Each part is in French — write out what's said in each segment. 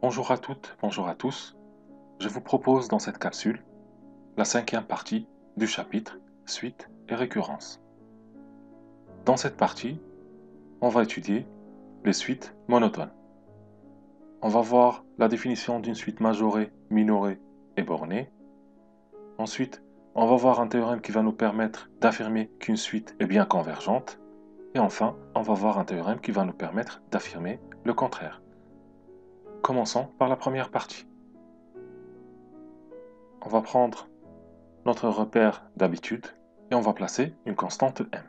Bonjour à toutes, bonjour à tous. Je vous propose dans cette capsule la cinquième partie du chapitre Suite et récurrence. Dans cette partie, on va étudier les suites monotones. On va voir la définition d'une suite majorée, minorée et bornée. Ensuite, on va voir un théorème qui va nous permettre d'affirmer qu'une suite est bien convergente. Et enfin, on va voir un théorème qui va nous permettre d'affirmer le contraire. Commençons par la première partie. On va prendre notre repère d'habitude et on va placer une constante m.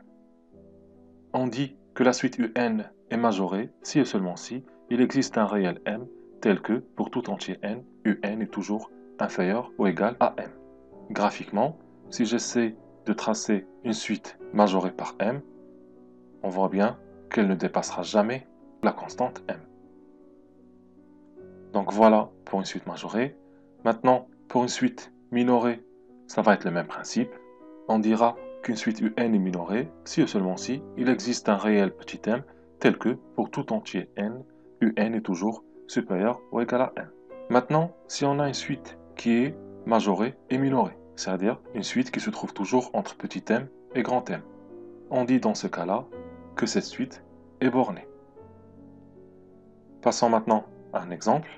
On dit que la suite un est majorée si et seulement si il existe un réel m tel que, pour tout entier n, un est toujours inférieur ou égal à m. Graphiquement, si j'essaie de tracer une suite majorée par m, on voit bien qu'elle ne dépassera jamais la constante m. Donc voilà pour une suite majorée. Maintenant, pour une suite minorée, ça va être le même principe. On dira qu'une suite un est minorée si et seulement si il existe un réel petit m tel que, pour tout entier n, un est toujours supérieur ou égal à n. Maintenant, si on a une suite qui est majorée et minorée, c'est-à-dire une suite qui se trouve toujours entre petit m et grand M, on dit dans ce cas-là que cette suite est bornée. Passons maintenant à un exemple.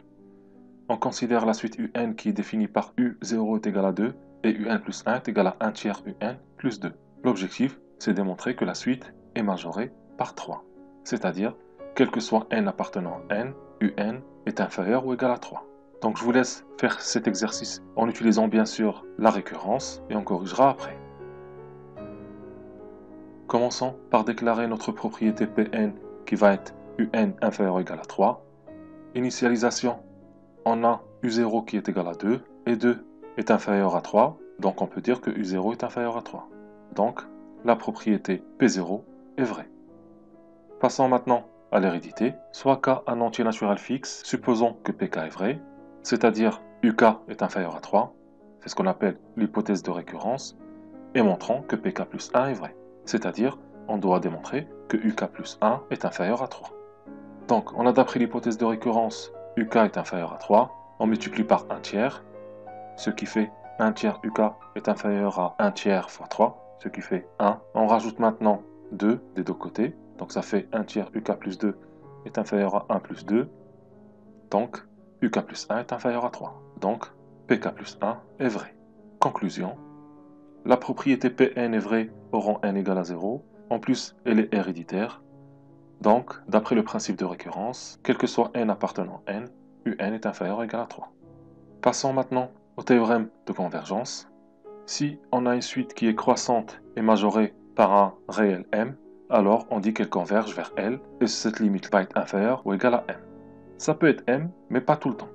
On considère la suite un qui est définie par u0 est égal à 2 et un plus 1 est égal à 1 tiers un plus 2. L'objectif, c'est de démontrer que la suite est majorée par 3. C'est-à-dire, quel que soit n appartenant à n, un est inférieur ou égal à 3. Donc je vous laisse faire cet exercice en utilisant bien sûr la récurrence et on corrigera après. Commençons par déclarer notre propriété Pn qui va être un inférieur ou égal à 3. Initialisation, on a u0 qui est égal à 2 et 2 est inférieur à 3, donc on peut dire que u0 est inférieur à 3. Donc la propriété P0 est vraie. Passons maintenant à l'hérédité. Soit K un entier naturel fixe, supposons que Pk est vrai, c'est-à-dire UK est inférieur à 3, c'est ce qu'on appelle l'hypothèse de récurrence, et montrons que Pk plus 1 est vrai, c'est-à-dire on doit démontrer que UK plus 1 est inférieur à 3. Donc on a d'après l'hypothèse de récurrence UK est inférieur à 3, on multiplie par 1 tiers, ce qui fait 1 tiers UK est inférieur à 1 tiers fois 3, ce qui fait 1. On rajoute maintenant 2 des deux côtés, donc ça fait 1 tiers UK plus 2 est inférieur à 1 plus 2, donc UK plus 1 est inférieur à 3. Donc PK plus 1 est vrai. Conclusion, la propriété Pn est vraie au rang n égale à 0, en plus elle est héréditaire. Donc, d'après le principe de récurrence, quel que soit n appartenant à n, un est inférieur ou égal à 3. Passons maintenant au théorème de convergence. Si on a une suite qui est croissante et majorée par un réel m, alors on dit qu'elle converge vers L et cette limite va être inférieure ou égale à m. Ça peut être m, mais pas tout le temps.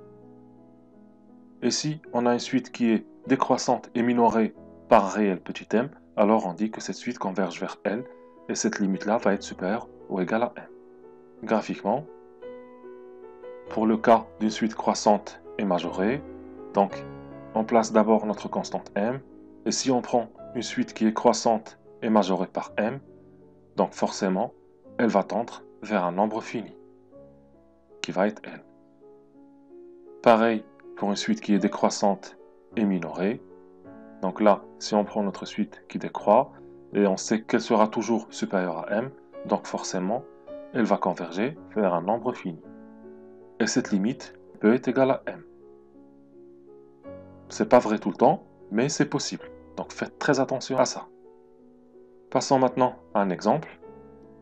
Et si on a une suite qui est décroissante et minorée par un réel petit m, alors on dit que cette suite converge vers L et cette limite-là va être supérieure ou égale à m. Graphiquement, pour le cas d'une suite croissante et majorée, donc on place d'abord notre constante m, et si on prend une suite qui est croissante et majorée par m, donc forcément, elle va tendre vers un nombre fini, qui va être n. Pareil pour une suite qui est décroissante et minorée, donc là, si on prend notre suite qui décroît, et on sait qu'elle sera toujours supérieure à m, donc forcément, elle va converger vers un nombre fini. Et cette limite peut être égale à m. C'est pas vrai tout le temps, mais c'est possible. Donc faites très attention à ça. Passons maintenant à un exemple.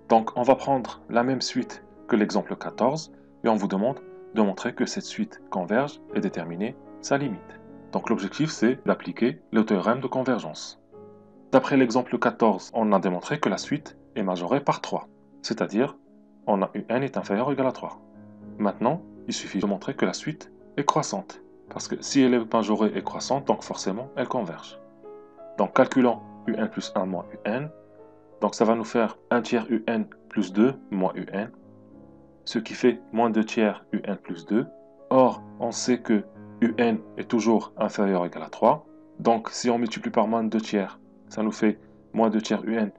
Donc on va prendre la même suite que l'exemple 14 et on vous demande de montrer que cette suite converge et déterminer sa limite. Donc l'objectif c'est d'appliquer le théorème de convergence. D'après l'exemple 14, on a démontré que la suite est majorée par 3, c'est-à-dire on a un est inférieur ou égal à 3. Maintenant, il suffit de montrer que la suite est croissante, parce que si elle est majorée et croissante, donc forcément elle converge. Donc calculons un plus 1 moins un, donc ça va nous faire 1 tiers un plus 2 moins un, ce qui fait moins 2 tiers un plus 2. Or, on sait que un est toujours inférieur ou égal à 3, donc si on multiplie par moins 2 tiers, ça nous fait moins 2 tiers un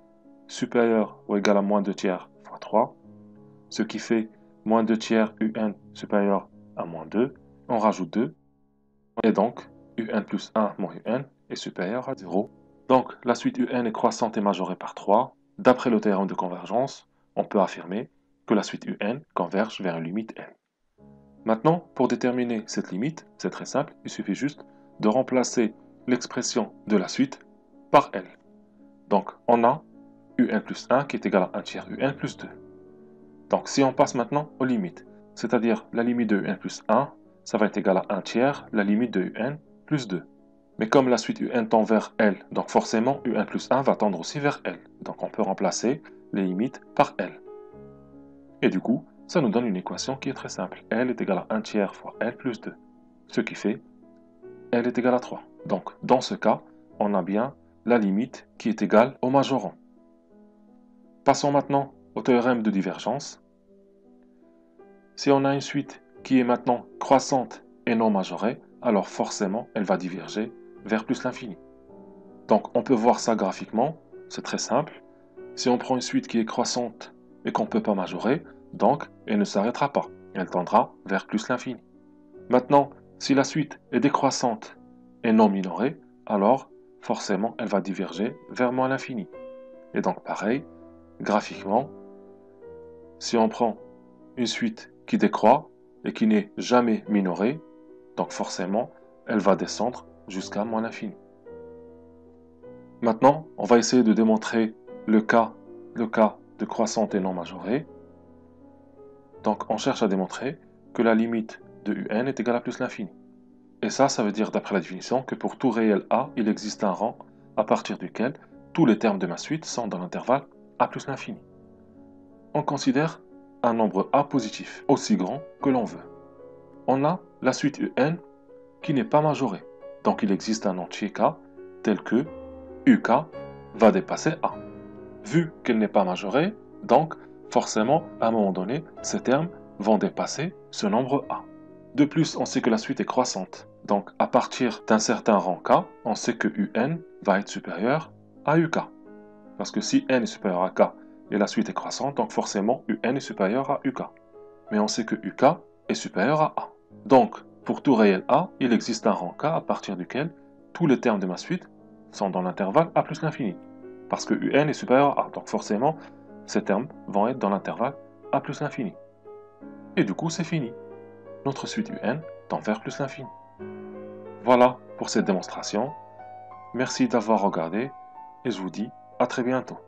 supérieur ou égal à moins 2 tiers fois 3, ce qui fait moins 2 tiers un supérieur à moins 2, on rajoute 2, et donc un plus 1 moins un est supérieur à 0. Donc la suite un est croissante et majorée par 3. D'après le théorème de convergence, on peut affirmer que la suite un converge vers une limite n. Maintenant, pour déterminer cette limite, c'est très simple, il suffit juste de remplacer l'expression de la suite par L. Donc on a un plus 1 qui est égal à 1 tiers un plus 2. Donc si on passe maintenant aux limites, c'est-à-dire la limite de un plus 1, ça va être égal à 1 tiers la limite de un plus 2. Mais comme la suite un tend vers L, donc forcément un plus 1 va tendre aussi vers L. Donc on peut remplacer les limites par L. Et du coup, ça nous donne une équation qui est très simple. L est égal à 1 tiers fois L plus 2. Ce qui fait L est égal à 3. Donc dans ce cas, on a bien la limite qui est égale au majorant. Passons maintenant au théorème de divergence. Si on a une suite qui est maintenant croissante et non majorée, alors forcément elle va diverger vers plus l'infini. Donc on peut voir ça graphiquement, c'est très simple. Si on prend une suite qui est croissante et qu'on ne peut pas majorer, donc elle ne s'arrêtera pas, elle tendra vers plus l'infini. Maintenant, si la suite est décroissante et non minorée, alors forcément elle va diverger vers moins l'infini. Et donc pareil, graphiquement, si on prend une suite qui décroît et qui n'est jamais minorée, donc forcément elle va descendre jusqu'à moins l'infini. Maintenant, on va essayer de démontrer le cas de croissante et non majorée. Donc on cherche à démontrer que la limite de un est égale à plus l'infini. Et ça veut dire d'après la définition que pour tout réel a, il existe un rang à partir duquel tous les termes de ma suite sont dans l'intervalle a plus l'infini. On considère un nombre a positif aussi grand que l'on veut. On a la suite un qui n'est pas majorée. Donc il existe un entier k tel que uk va dépasser a. Vu qu'elle n'est pas majorée, donc forcément à un moment donné, ces termes vont dépasser ce nombre a. De plus, on sait que la suite est croissante. Donc à partir d'un certain rang k, on sait que un va être supérieur à uk. Parce que si n est supérieur à k et la suite est croissante, donc forcément un est supérieur à uk. Mais on sait que uk est supérieur à a. Donc, pour tout réel a, il existe un rang k à partir duquel tous les termes de ma suite sont dans l'intervalle a plus l'infini. Parce que un est supérieur à a. Donc forcément, ces termes vont être dans l'intervalle a plus l'infini. Et du coup, c'est fini. Notre suite un tend vers plus l'infini. Voilà pour cette démonstration. Merci d'avoir regardé et je vous dis à très bientôt.